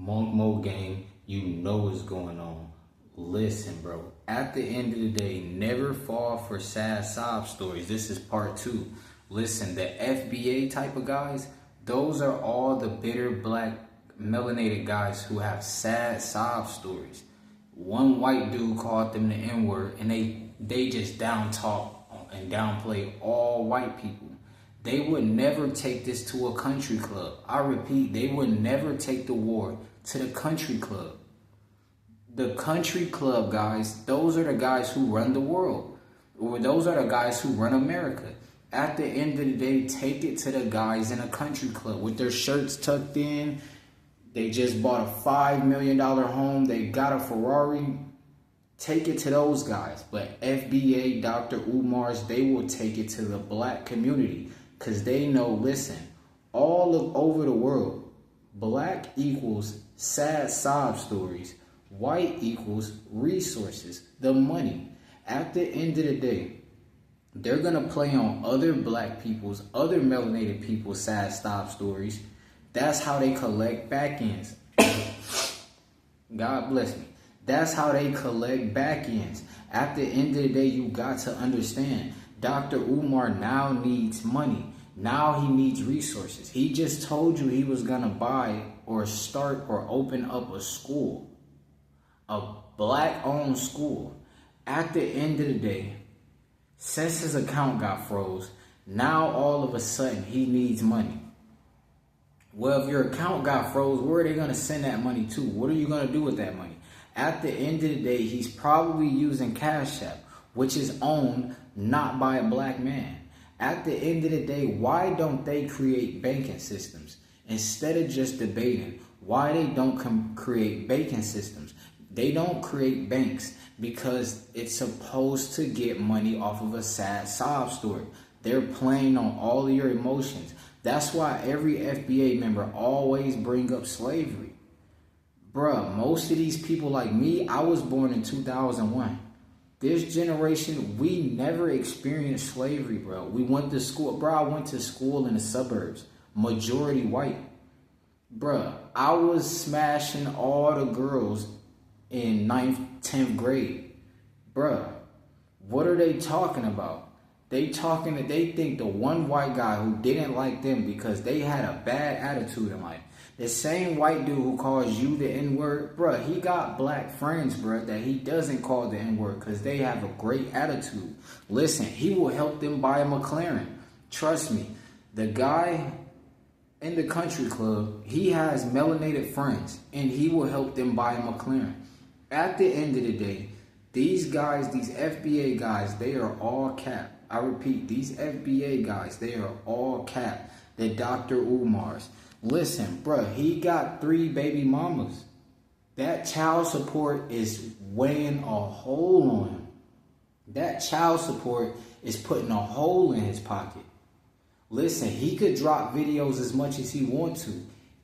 Monk Mo Gang, you know what's going on. Listen, bro. At the end of the day, never fall for sad sob stories. This is part 2. Listen, the FBA type of guys, those are all the bitter black melanated guys who have sad sob stories. One white dude called them the N-word, and they just down talk and downplay all white people. They would never take this to a country club. I repeat, they would never take the war to the country club. The country club guys, those are the guys who run the world. Or those are the guys who run America. At the end of the day, take it to the guys in a country club with their shirts tucked in. They just bought a $5 million home. They got a Ferrari. Take it to those guys. But FBA, Dr. Umars, they will take it to the black community. Because they know, listen, all over the world, black equals sad sob stories. White equals resources, the money. At the end of the day, they're going to play on other black people's, other melanated people's sad sob stories. That's how they collect back ends. God bless me. That's how they collect back ends. At the end of the day, you got to understand, Dr. Umar now needs money. Now he needs resources. He just told you he was going to buy or start or open up a school. A black-owned school. At the end of the day, since his account got froze, now all of a sudden he needs money. Well, if your account got froze, where are they going to send that money to? What are you going to do with that money? At the end of the day, he's probably using Cash App, which is owned not by a black man. At the end of the day, why don't they create banking systems? Instead of just debating, why they don't create banking systems? They don't create banks because it's supposed to get money off of a sad sob story. They're playing on all of your emotions. That's why every FBA member always bring up slavery. Bruh, most of these people like me, I was born in 2001. This generation, we never experienced slavery, bro. We went to school. Bro, I went to school in the suburbs. Majority white. Bruh, I was smashing all the girls in 9th, 10th grade. Bruh, what are they talking about? They think the one white guy who didn't like them because they had a bad attitude in life. The same white dude who calls you the N-word, bruh, he got black friends, bruh, that he doesn't call the N-word because they have a great attitude. Listen, he will help them buy a McLaren. Trust me, the guy in the country club, he has melanated friends and he will help them buy a McLaren. At the end of the day, these guys, these FBA guys, they are all cap. I repeat, these FBA guys, they are all cap. The Dr. Umars. Listen, bruh, he got 3 baby mamas. That child support is weighing a hole on him. That child support is putting a hole in his pocket. Listen, he could drop videos as much as he wants to.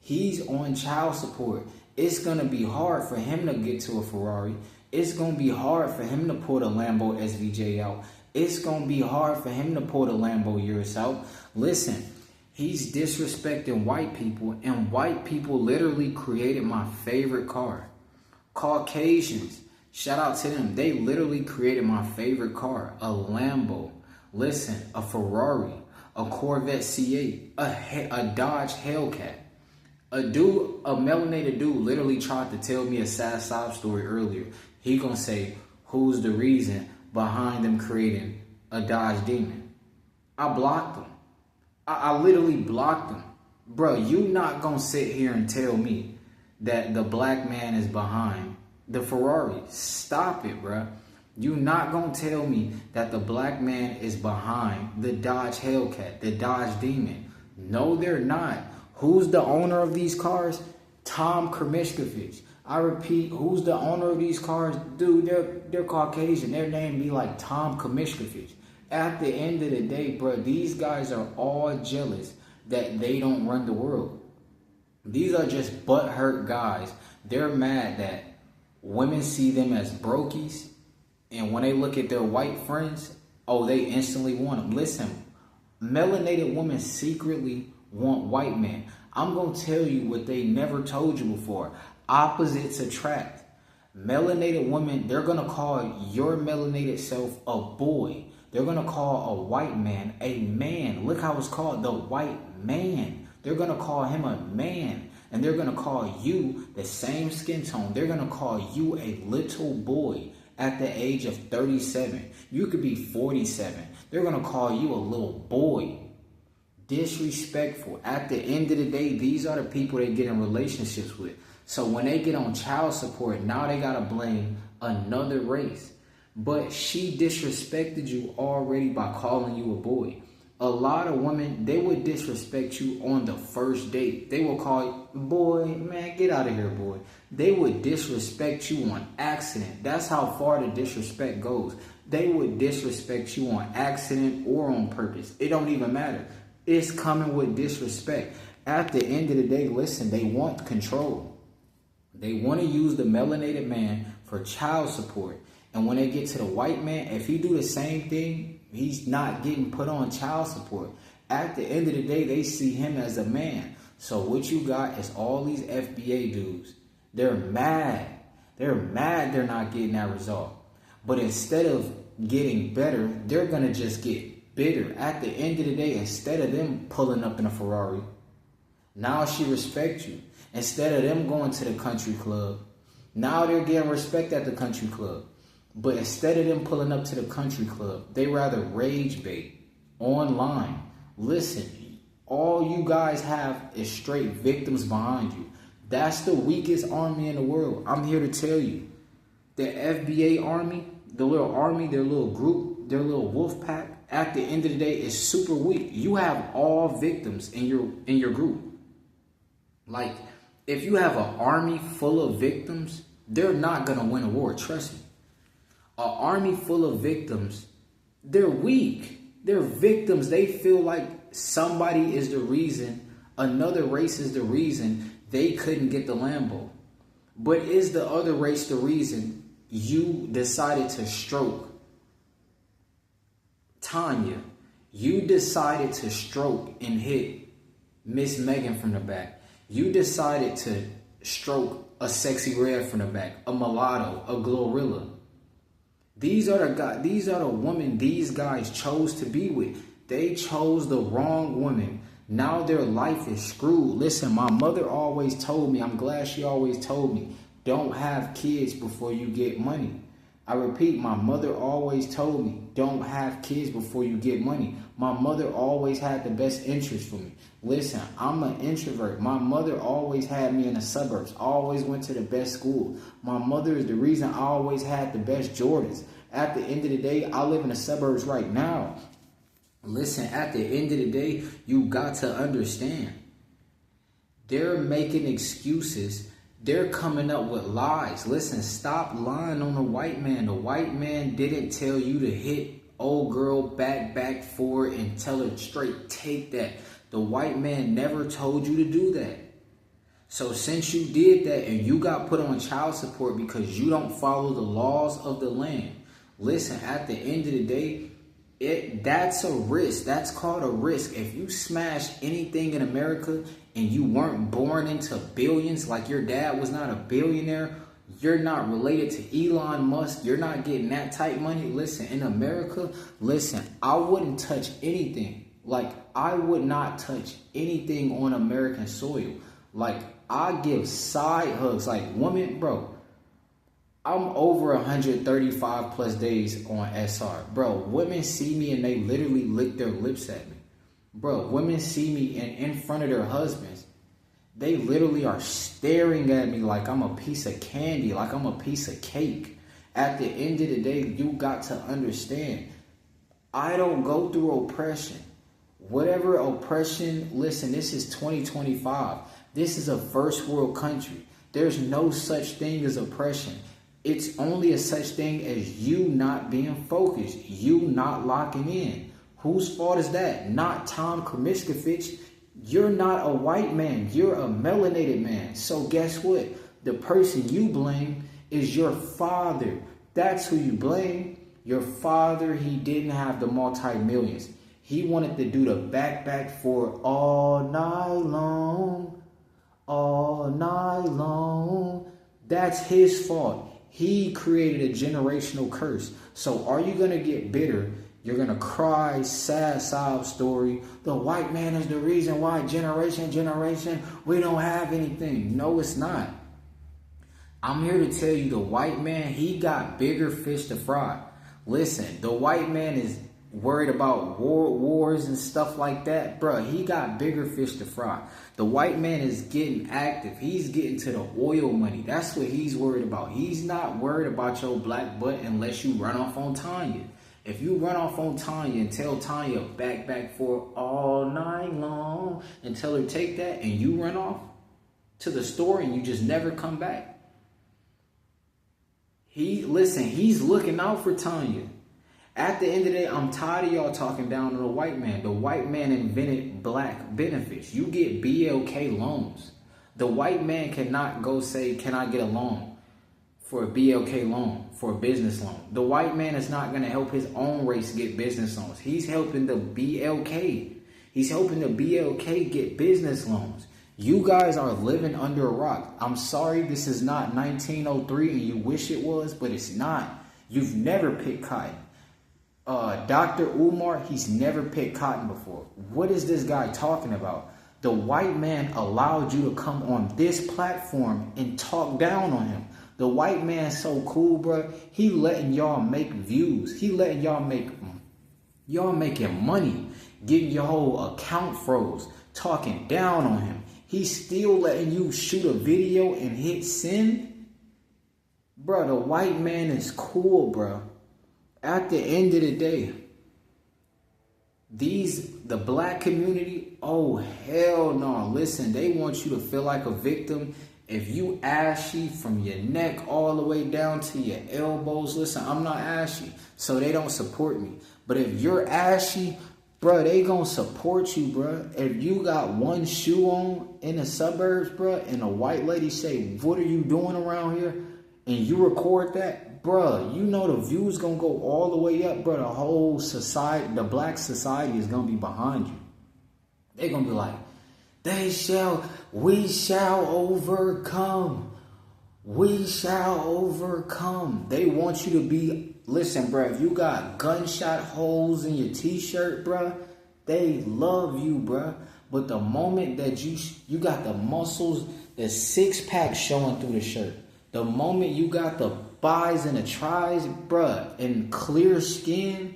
He's on child support. It's going to be hard for him to get to a Ferrari. It's going to be hard for him to pull the Lambo SVJ out. It's going to be hard for him to pull the Lambo Urus out. Listen, he's disrespecting white people, and white people literally created my favorite car. Caucasians, shout out to them. They literally created my favorite car, a Lambo. Listen, a Ferrari, a Corvette C8, a Dodge Hellcat. A melanated dude literally tried to tell me a sad sob story earlier. He gonna say, who's the reason behind them creating a Dodge Demon? I blocked him. I literally blocked him. Bro, you not gonna sit here and tell me that the black man is behind the Ferrari. Stop it, bro. You not gonna tell me that the black man is behind the Dodge Hellcat, the Dodge Demon. No, they're not. Who's the owner of these cars? Tom Kramishkovich. I repeat, who's the owner of these cars? Dude, they're Caucasian. Their name be like Tom Kramishkovich. At the end of the day, bro, these guys are all jealous that they don't run the world. These are just butthurt guys. They're mad that women see them as brokies. And when they look at their white friends, oh, they instantly want them. Listen, melanated women secretly want white men. I'm going to tell you what they never told you before. Opposites attract. Melanated women, they're going to call your melanated self a boy. They're going to call a white man a man. Look how it's called, the white man. They're going to call him a man. And they're going to call you the same skin tone. They're going to call you a little boy at the age of 37. You could be 47. They're going to call you a little boy. Disrespectful. At the end of the day, these are the people they get in relationships with. So when they get on child support, now they got to blame another race. But she disrespected you already by calling you a boy. A lot of women, they would disrespect you on the first date. They will call you, boy, man, get out of here, boy. They would disrespect you on accident. That's how far the disrespect goes. They would disrespect you on accident or on purpose. It don't even matter. It's coming with disrespect. At the end of the day, listen, they want control. They want to use the melanated man for child support. And when they get to the white man, if he do the same thing, he's not getting put on child support. At the end of the day, they see him as a man. So what you got is all these FBA dudes. They're mad. They're mad they're not getting that result. But instead of getting better, they're going to just get bitter. At the end of the day, instead of them pulling up in a Ferrari, now she respects you. Instead of them going to the country club, now they're getting respect at the country club. But instead of them pulling up to the country club, they rather rage bait online. Listen, all you guys have is straight victims behind you. That's the weakest army in the world. I'm here to tell you. The FBA army, the little army, their little group, their little wolf pack, at the end of the day is super weak. You have all victims in your group. Like, if you have an army full of victims, they're not going to win a war, trust me. An army full of victims, they're weak. They're victims. They feel like somebody is the reason, another race is the reason they couldn't get the Lambo. But is the other race the reason you decided to stroke Tanya? You decided to stroke and hit Miss Megan from the back. You decided to stroke a Sexy Red from the back, a mulatto, a Glorilla. These are the women these guys chose to be with. They chose the wrong woman. Now their life is screwed. Listen, my mother always told me, I'm glad she always told me, don't have kids before you get money. I repeat, my mother always told me, don't have kids before you get money. My mother always had the best interest for me. Listen, I'm an introvert. My mother always had me in the suburbs. I always went to the best school. My mother is the reason I always had the best Jordans. At the end of the day, I live in the suburbs right now. Listen, at the end of the day, you got to understand. They're making excuses. They're coming up with lies. Listen, stop lying on the white man. The white man didn't tell you to hit old girl back forward and tell her straight, take that. The white man never told you to do that. So since you did that and you got put on child support because you don't follow the laws of the land, listen, at the end of the day, that's a risk. That's called a risk. If you smash anything in America and you weren't born into billions, like your dad was not a billionaire, you're not related to Elon Musk, you're not getting that type money. Listen, in America, listen, I wouldn't touch anything. Like, I would not touch anything on American soil. Like, I give side hugs. Like, woman, bro, I'm over 135 plus days on SR. Bro, women see me and they literally lick their lips at me. Bro, women see me and in front of their husbands, they literally are staring at me like I'm a piece of candy, like I'm a piece of cake. At the end of the day, you got to understand, I don't go through oppression. Whatever oppression, listen, this is 2025. This is a first world country. There's no such thing as oppression. It's only a such thing as you not being focused, you not locking in. Whose fault is that? Not Tom Krimiskevich. You're not a white man. You're a melanated man. So guess what? The person you blame is your father. That's who you blame. Your father, he didn't have the multi-millions. He wanted to do the back for all night long. All night long. That's his fault. He created a generational curse. So are you going to get bitter? You're going to cry, sad sob story. The white man is the reason why generation, we don't have anything. No, it's not. I'm here to tell you the white man, he got bigger fish to fry. Listen, the white man is worried about wars and stuff like that. Bruh, he got bigger fish to fry. The white man is getting active. He's getting to the oil money. That's what he's worried about. He's not worried about your black butt unless you run off on Tanya. If you run off on Tanya and tell Tanya back for all night long and tell her take that and you run off to the store and you just never come back. He's looking out for Tanya. At the end of the day, I'm tired of y'all talking down to the white man. The white man invented black benefits. You get BLK loans. The white man cannot go say, can I get a loan for a BLK loan, for a business loan? The white man is not going to help his own race get business loans. He's helping the BLK. He's helping the BLK get business loans. You guys are living under a rock. I'm sorry this is not 1903 and you wish it was, but it's not. You've never picked cotton. Dr. Umar, he's never picked cotton before. What is this guy talking about? The white man allowed you to come on this platform and talk down on him. The white man's so cool, bro. He letting y'all make views. He letting y'all making money. Getting your whole account froze. Talking down on him. He's still letting you shoot a video and hit send. Bro, the white man is cool, bro. At the end of the day, the black community, oh, hell no. Listen, they want you to feel like a victim. If you ashy from your neck all the way down to your elbows, listen, I'm not ashy, so they don't support me. But if you're ashy, bro, they gonna support you, bro. If you got one shoe on in the suburbs, bro, and a white lady say, what are you doing around here? And you record that, bro, you know the views gonna go all the way up, bro. The whole society, the black society is gonna be behind you. They're gonna be like, we shall overcome. We shall overcome. They want you to be, listen, bro, if you got gunshot holes in your t-shirt, bro, they love you, bro. But the moment that you got the muscles, the six-pack showing through the shirt, the moment you got the bis and the tris, bruh, and clear skin,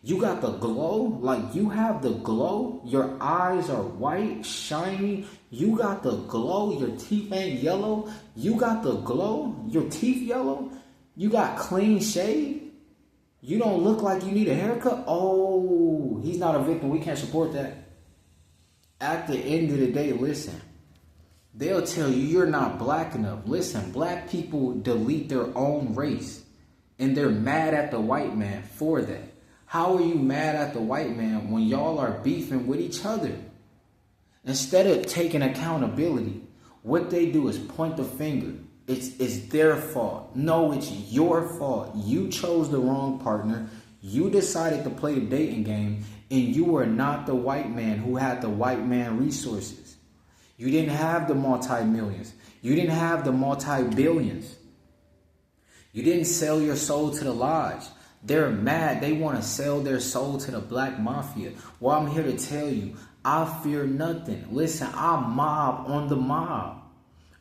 you got the glow, like you have the glow, your eyes are white, shiny, you got the glow, your teeth ain't yellow, you got the glow, your teeth yellow, you got clean shave, you don't look like you need a haircut. Oh, he's not a victim, we can't support that. At the end of the day, listen. They'll tell you you're not black enough. Listen, black people delete their own race. And they're mad at the white man for that. How are you mad at the white man when y'all are beefing with each other? Instead of taking accountability, what they do is point the finger. It's their fault. No, it's your fault. You chose the wrong partner. You decided to play the dating game. And you are not the white man who had the white man resources. You didn't have the multi-millions. You didn't have the multi-billions. You didn't sell your soul to the lodge. They're mad. They want to sell their soul to the black mafia. Well, I'm here to tell you, I fear nothing. Listen, I mob on the mob.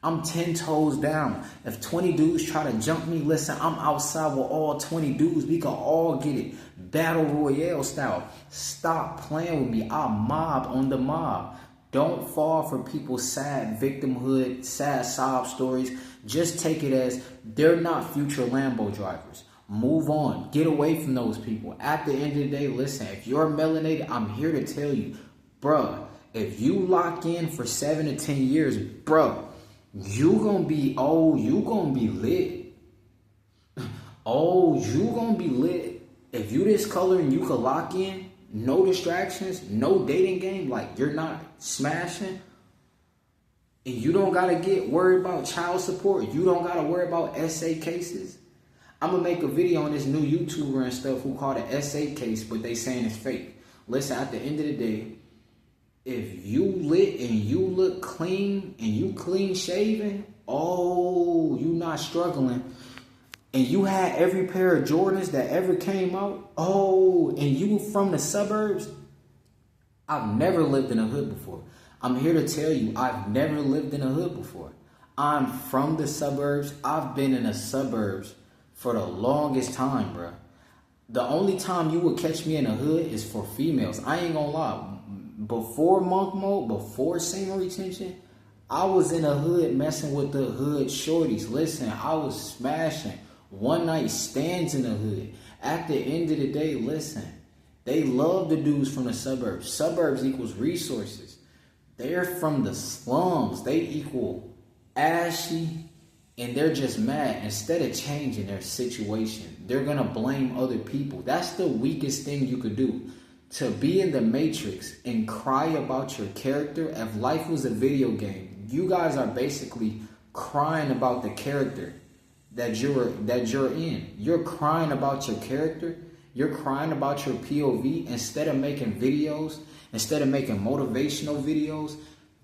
I'm 10 toes down. If 20 dudes try to jump me, listen, I'm outside with all 20 dudes. We can all get it. Battle Royale style. Stop playing with me. I mob on the mob. Don't fall for people's sad victimhood, sad sob stories. Just take it as they're not future Lambo drivers. Move on. Get away from those people. At the end of the day, listen, if you're melanated, I'm here to tell you, bruh, if you lock in for 7 to 10 years, bruh, you gonna be lit. Oh, you gonna be lit. If you this color and you could lock in, no distractions, no dating game, like you're not smashing, and you don't gotta get worried about child support, you don't gotta worry about SA cases. I'm gonna make a video on this new YouTuber and stuff who called it SA case, but they saying it's fake. Listen, at the end of the day, if you lit and you look clean and you clean shaven, oh, you not struggling. And you had every pair of Jordans that ever came out, oh, and you from the suburbs. I've never lived in a hood before. I'm here to tell you, I've never lived in a hood before. I'm from the suburbs. I've been in the suburbs for the longest time, bro. The only time you would catch me in a hood is for females. I ain't gonna lie. Before Monk Mode, before Senior Retention, I was in a hood messing with the hood shorties. Listen, I was smashing one night stands in the hood. At the end of the day, listen, they love the dudes from the suburbs. Suburbs equals resources. They're from the slums. They equal ashy, and they're just mad. Instead of changing their situation, they're going to blame other people. That's the weakest thing you could do. To be in the Matrix and cry about your character. If life was a video game, you guys are basically crying about the character that you're in. You're crying about your character. You're crying about your POV. Instead of making videos, instead of making motivational videos,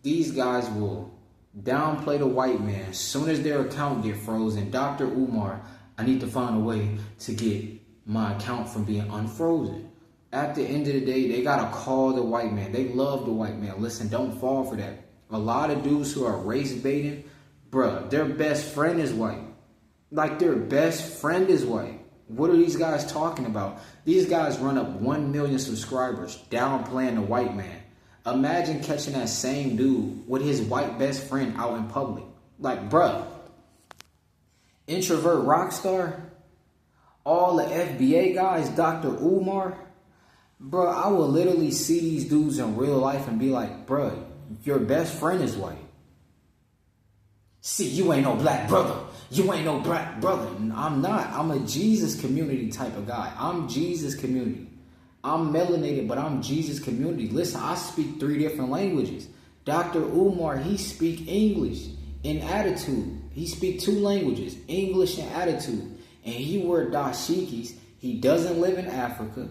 these guys will downplay the white man. As soon as their account get frozen, Dr. Umar, I need to find a way to get my account from being unfrozen. At the end of the day, they gotta call the white man. They love the white man. Listen, don't fall for that. A lot of dudes who are race baiting, bruh, their best friend is white. Like, their best friend is white. What are these guys talking about? These guys run up 1 million subscribers downplaying the white man. Imagine catching that same dude with his white best friend out in public. Like, bruh, introvert rockstar, all the FBA guys, Dr. Umar, bro, I will literally see these dudes in real life and be like, bro, your best friend is white. See, you ain't no black brother. You ain't no black brother. I'm not. I'm a Jesus community type of guy. I'm Jesus community. I'm melanated, but I'm Jesus community. Listen, I speak 3 different languages. Dr. Umar, he speak English and attitude. He speak 2 languages, English and attitude. And he wear dashikis. He doesn't live in Africa.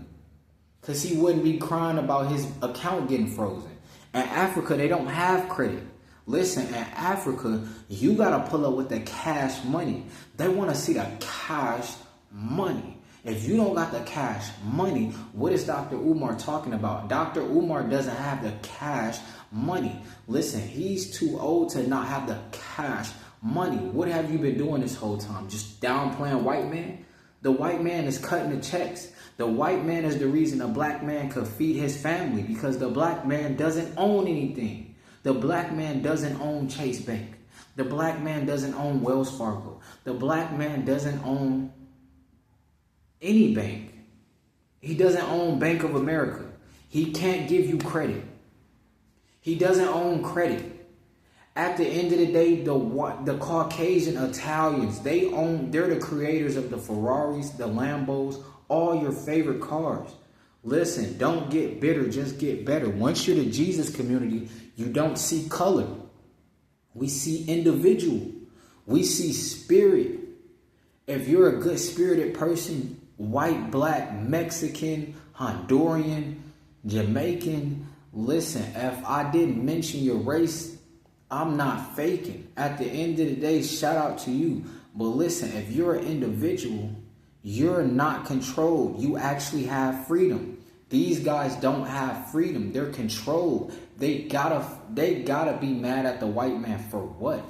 Because he wouldn't be crying about his account getting frozen. In Africa, they don't have credit. Listen, in Africa, you got to pull up with the cash money. They want to see the cash money. If you don't got the cash money, what is Dr. Umar talking about? Dr. Umar doesn't have the cash money. Listen, he's too old to not have the cash money. What have you been doing this whole time? Just downplaying white man? The white man is cutting the checks. The white man is the reason a black man could feed his family, because the black man doesn't own anything. The black man doesn't own Chase Bank. The black man doesn't own Wells Fargo. The black man doesn't own any bank. He doesn't own Bank of America. He can't give you credit. He doesn't own credit. At the end of the day, the Caucasian Italians, they're the creators of the Ferraris, the Lambos, all your favorite cars. Listen, don't get bitter, just get better. Once you're the Jesus community, you don't see color. We see individual. We see spirit. If you're a good spirited person, white, black, Mexican, Honduran, Jamaican, listen, if I didn't mention your race, I'm not faking. At the end of the day, shout out to you. But listen, if you're an individual, you're not controlled. You actually have freedom. These guys don't have freedom. They're controlled. They gotta be mad at the white man for what?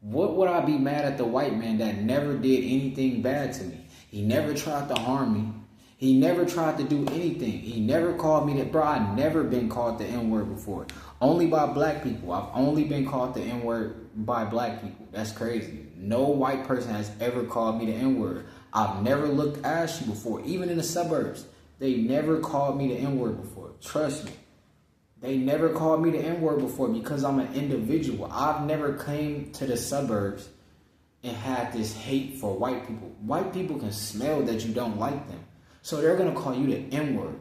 What would I be mad at the white man that never did anything bad to me? He never tried to harm me. He never tried to do anything. He never called me that. Bro, I never been called the N-word before. Only by black people. I've only been called the N-word by black people. That's crazy. No white person has ever called me the N-word. I've never looked ashy before. Even in the suburbs, they never called me the N-word before. Trust me. They never called me the N-word before because I'm an individual. I've never came to the suburbs and had this hate for white people. White people can smell that you don't like them. So they're going to call you the N-word.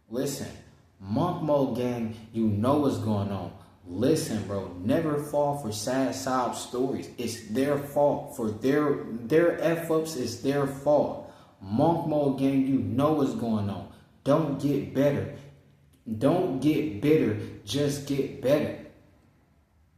Listen, Monk Mode gang, you know what's going on. Listen, bro, never fall for sad sob stories. It's their fault. For their F-ups, it's their fault. Monk Mode gang, you know what's going on. Don't get better. Don't get bitter, just get better.